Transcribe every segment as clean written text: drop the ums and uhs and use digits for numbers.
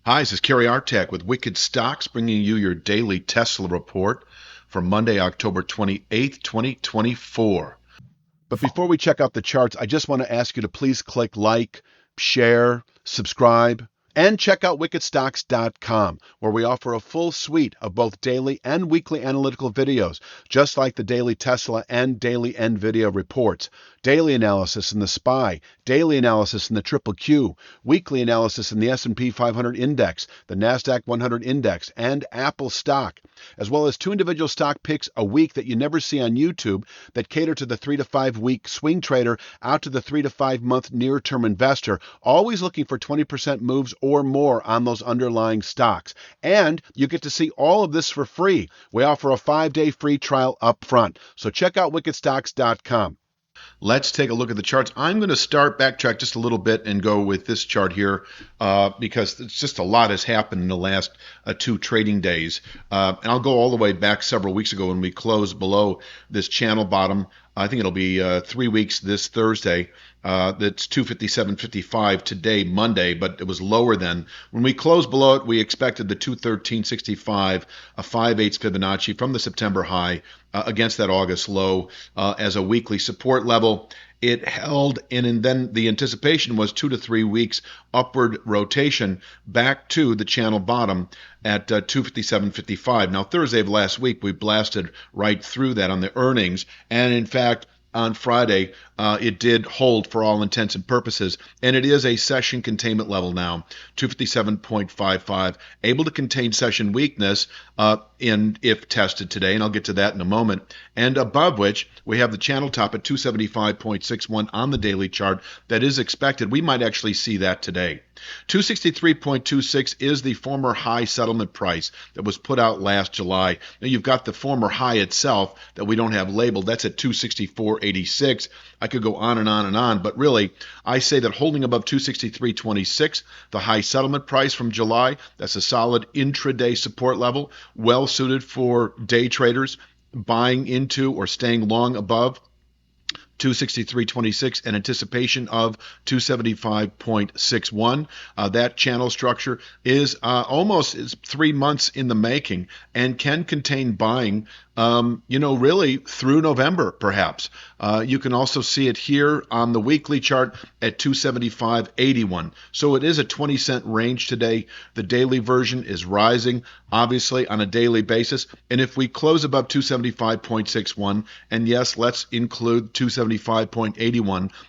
Hi, this is Kerry Artak with Wicked Stocks, bringing you your daily Tesla report for Monday, October 28th, 2024. But before we check out the charts, I just want to ask you to please click like, share, subscribe, and check out wickedstocks.com, where we offer a full suite of both daily and weekly analytical videos, just like the daily Tesla and daily NVIDIA reports, daily analysis in the SPY, daily analysis in the Triple Q, weekly analysis in the S&P 500 index, the NASDAQ 100 index, and Apple stock, as well as two individual stock picks a week that you never see on YouTube that cater to the 3 to 5 week swing trader out to the 3 to 5 month near term investor, always looking for 20% moves or more on those underlying stocks. And you get to see all of this for free. We offer a 5-day free trial up front. So check out wickedstocks.com. Let's take a look at the charts. I'm going to backtrack just a little bit and go with this chart here because it's just a lot has happened in the last two trading days. And I'll go all the way back several weeks ago when we closed below this channel bottom. I think it'll be 3 weeks this Thursday. That's 257.55 today, Monday, but it was lower then. When we closed below it, we expected the 213.65, a 5/8 Fibonacci from the September high against that August low as a weekly support level. It held, and then the anticipation was 2 to 3 weeks upward rotation back to the channel bottom at 257.55. Now, Thursday of last week, we blasted right through that on the earnings, and in fact, on Friday, it did hold for all intents and purposes, and it is a session containment level now, 257.55, able to contain session weakness if tested today, and I'll get to that in a moment, and above which we have the channel top at 275.61 on the daily chart. That is expected. We might actually see that today. 263.26 is the former high settlement price that was put out last July. Now you've got the former high itself that we don't have labeled. That's at 264.86. I could go on and on and on, but really, I say that holding above 263.26, the high settlement price from July, that's a solid intraday support level, well suited for day traders buying into or staying long above 263.26 in anticipation of 275.61. That channel structure is almost 3 months in the making and can contain buying, really through November, perhaps. You can also see it here on the weekly chart at 275.81. So it is a 20-cent range today. The daily version is rising, obviously, on a daily basis. And if we close above 275.61, and yes, let's include 275.81,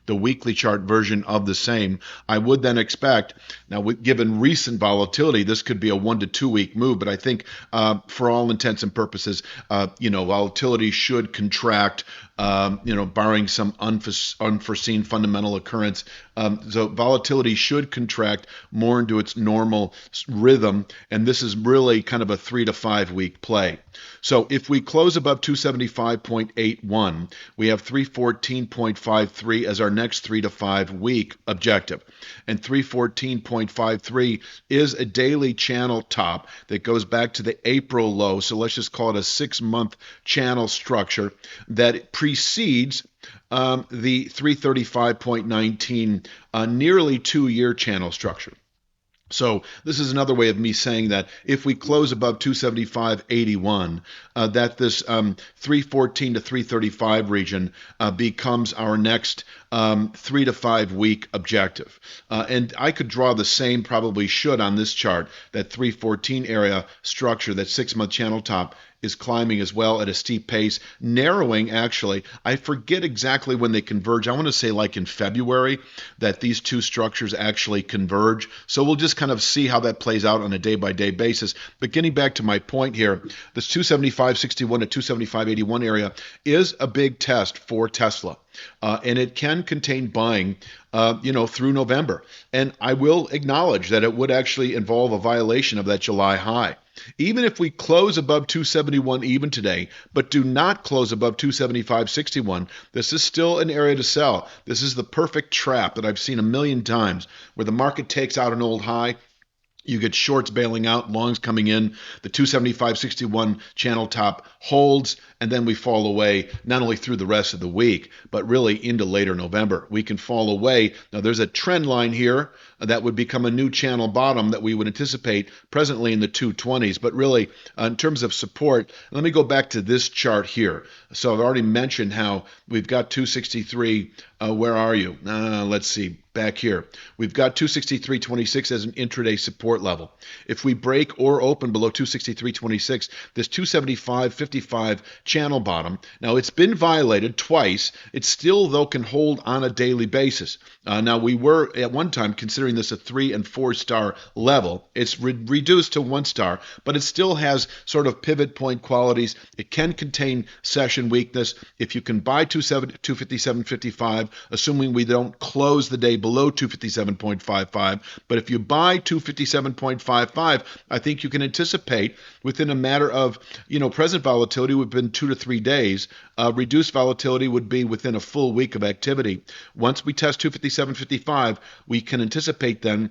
the weekly chart version of the same, I would then expect, now given recent volatility, this could be a 1 to 2 week move, but I think for all intents and purposes, volatility should contract, barring some unforeseen fundamental occurrence. So volatility should contract more into its normal rhythm, and this is really kind of a 3 to 5 week play. So if we close above 275.81, we have 314.53 as our next 3 to 5 week objective. And 314.53 is a daily channel top that goes back to the April low. So let's just call it a 6-month channel structure that precedes the 335.19 nearly 2-year channel structure. So this is another way of me saying that if we close above 275.81, that this 314 to 335 region becomes our next 3 to 5 week objective. And I could draw the same, probably should on this chart, that 314 area structure, that 6-month channel top, is climbing as well at a steep pace, narrowing actually. I forget exactly when they converge. I want to say like in February that these two structures actually converge. So we'll just kind of see how that plays out on a day-by-day basis. But getting back to my point here, this 275.61 to 275.81 area is a big test for Tesla. And it can contain buying, through November. And I will acknowledge that it would actually involve a violation of that July high. Even if we close above 271 even today, but do not close above 275.61, this is still an area to sell. This is the perfect trap that I've seen a million times, where the market takes out an old high, You get shorts bailing out, longs coming in. The 275.61 channel top holds, and then we fall away not only through the rest of the week, but really into later November. We can fall away. Now, there's a trend line here that would become a new channel bottom that we would anticipate presently in the 220s. But really, in terms of support, let me go back to this chart here. So I've already mentioned how we've got 263. Where are you? Let's see. Back here, we've got 263.26 as an intraday support level. If we break or open below 263.26, this 275.55 channel bottom, now it's been violated twice. It still, though, can hold on a daily basis. Now, we were at one time considering this a 3 and 4 star level. It's reduced to 1 star, but it still has sort of pivot point qualities. It can contain session weakness. If you can buy 257.55, assuming we don't close the day below 257.55, but if you buy 257.55, I think you can anticipate within a matter of, present volatility would have been 2 to 3 days. Reduced volatility would be within a full week of activity. Once we test 257.55, we can anticipate then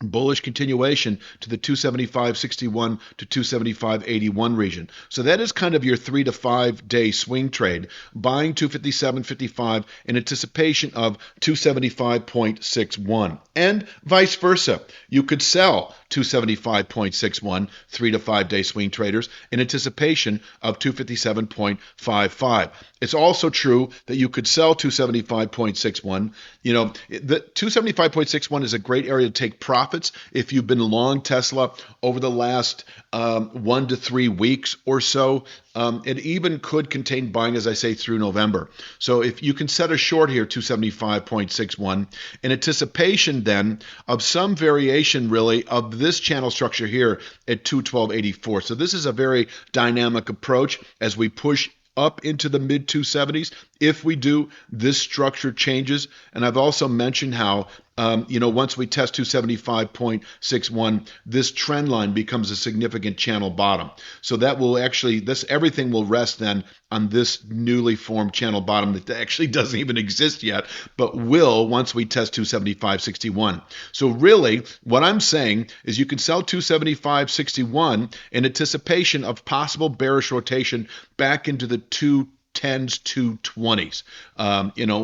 bullish continuation to the 275.61 to 275.81 region. So that is kind of your 3 to 5 day swing trade, buying 257.55 in anticipation of 275.61, and vice versa. You could sell 275.61 3 to 5 day swing traders in anticipation of 257.55. It's also true that you could sell 275.61. The 275.61 is a great area to take profits if you've been long Tesla over the last 1 to 3 weeks or so. It even could contain buying, as I say, through November. So if you can set a short here, 275.61, in anticipation then of some variation really of this channel structure here at 212.84. So this is a very dynamic approach as we push up into the mid 270s. If we do, this structure changes. And I've also mentioned how, once we test 275.61, this trend line becomes a significant channel bottom. So that will actually, everything will rest then on this newly formed channel bottom that actually doesn't even exist yet, but will once we test 275.61. So really, what I'm saying is you can sell 275.61 in anticipation of possible bearish rotation back into the 210s, 220s.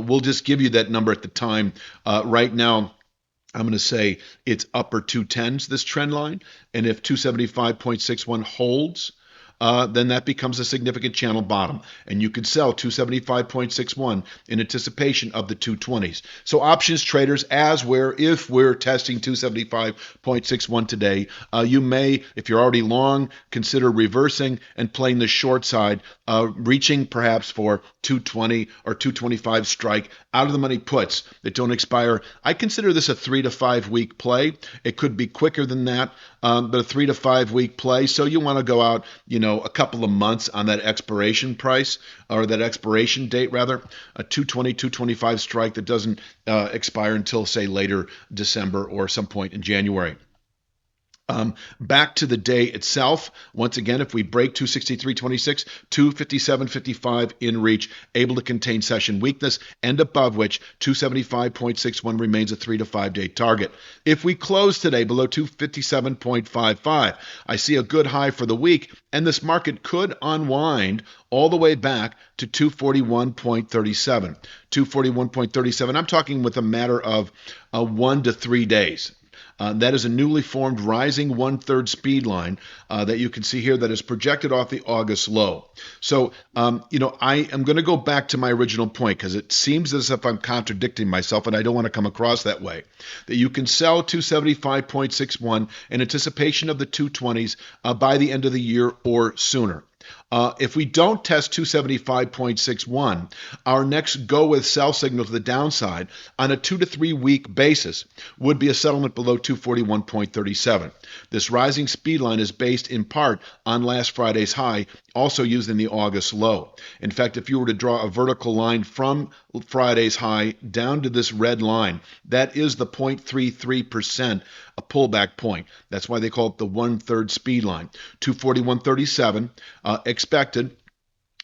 We'll just give you that number at the time. Right now, I'm going to say it's upper 210s, this trend line. And if 275.61 holds, then that becomes a significant channel bottom. And you could sell 275.61 in anticipation of the 220s. So options traders, if we're testing 275.61 today, you may, if you're already long, consider reversing and playing the short side, reaching perhaps for 220 or 225 strike out of the money puts that don't expire. I consider this a 3 to 5 week play. It could be quicker than that, but a 3 to 5 week play. So you want to go out, a couple of months on that expiration price, or that expiration date rather, a 220, 225 strike that doesn't expire until, say, later December or some point in January. Back to the day itself. Once again, if we break 263.26, 257.55 in reach, able to contain session weakness, and above which 275.61 remains a 3 to 5 day target. If we close today below 257.55, I see a good high for the week, and this market could unwind all the way back to 241.37. 241.37. I'm talking with a matter of 1 to 3 days. That is a newly formed rising 1/3 speed line that you can see here that is projected off the August low. So, I am going to go back to my original point because it seems as if I'm contradicting myself, and I don't want to come across that way. That you can sell 275.61 in anticipation of the 220s by the end of the year or sooner. If we don't test 275.61, our next go with sell signal to the downside on a 2 to 3 week basis would be a settlement below 241.37. This rising speed line is based in part on last Friday's high, also used in the August low. In fact, if you were to draw a vertical line from Friday's high down to this red line, that is the 0.33% a pullback point. That's why they call it the 1/3 speed line. 241.37 expected.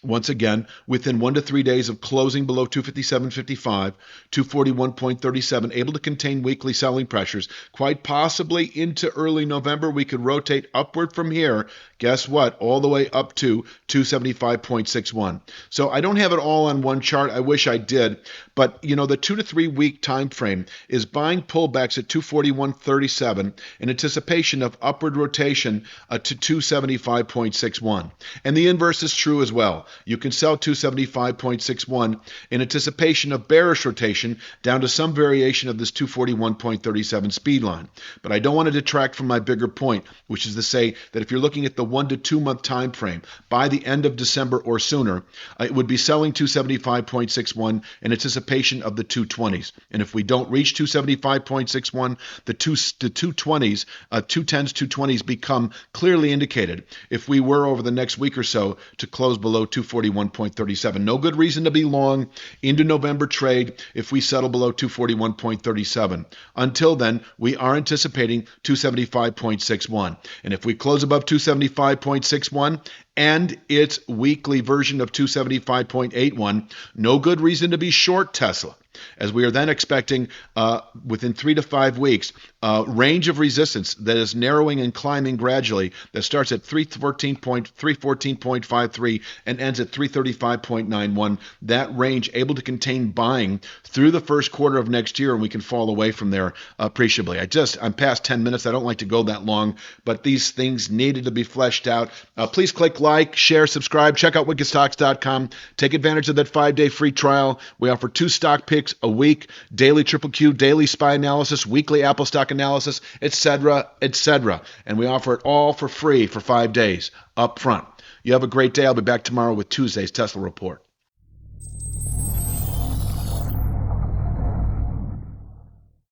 Once again, within 1 to 3 days of closing below 257.55, 241.37, able to contain weekly selling pressures. Quite possibly into early November, we could rotate upward from here. Guess what? All the way up to 275.61. So I don't have it all on one chart. I wish I did. But, the 2 to 3 week time frame is buying pullbacks at 241.37 in anticipation of upward rotation to 275.61. And the inverse is true as well. You can sell 275.61 in anticipation of bearish rotation down to some variation of this 241.37 speed line. But I don't want to detract from my bigger point, which is to say that if you're looking at the 1 to 2 month time frame, by the end of December or sooner, it would be selling 275.61 in anticipation of the 220s. And if we don't reach 275.61, the 220s, 210s, 220s become clearly indicated if we were over the next week or so to close below 241.37. No good reason to be long into November trade if we settle below 241.37. Until then, we are anticipating 275.61. And if we close above 275.61 and its weekly version of 275.81, no good reason to be short Tesla, as we are then expecting within 3 to 5 weeks range of resistance that is narrowing and climbing gradually, that starts at 314.53 and ends at 335.91. That range able to contain buying through the first quarter of next year, and we can fall away from there appreciably. I'm past 10 minutes. I don't like to go that long, but these things needed to be fleshed out. Please click like, share, subscribe. Check out wickedstocks.com. Take advantage of that 5-day free trial. We offer 2 stock picks a week, daily triple Q, daily SPY analysis, weekly Apple stock analysis, etc., etc. And we offer it all for free for 5 days up front. You have a great day. I'll be back tomorrow with Tuesday's Tesla Report.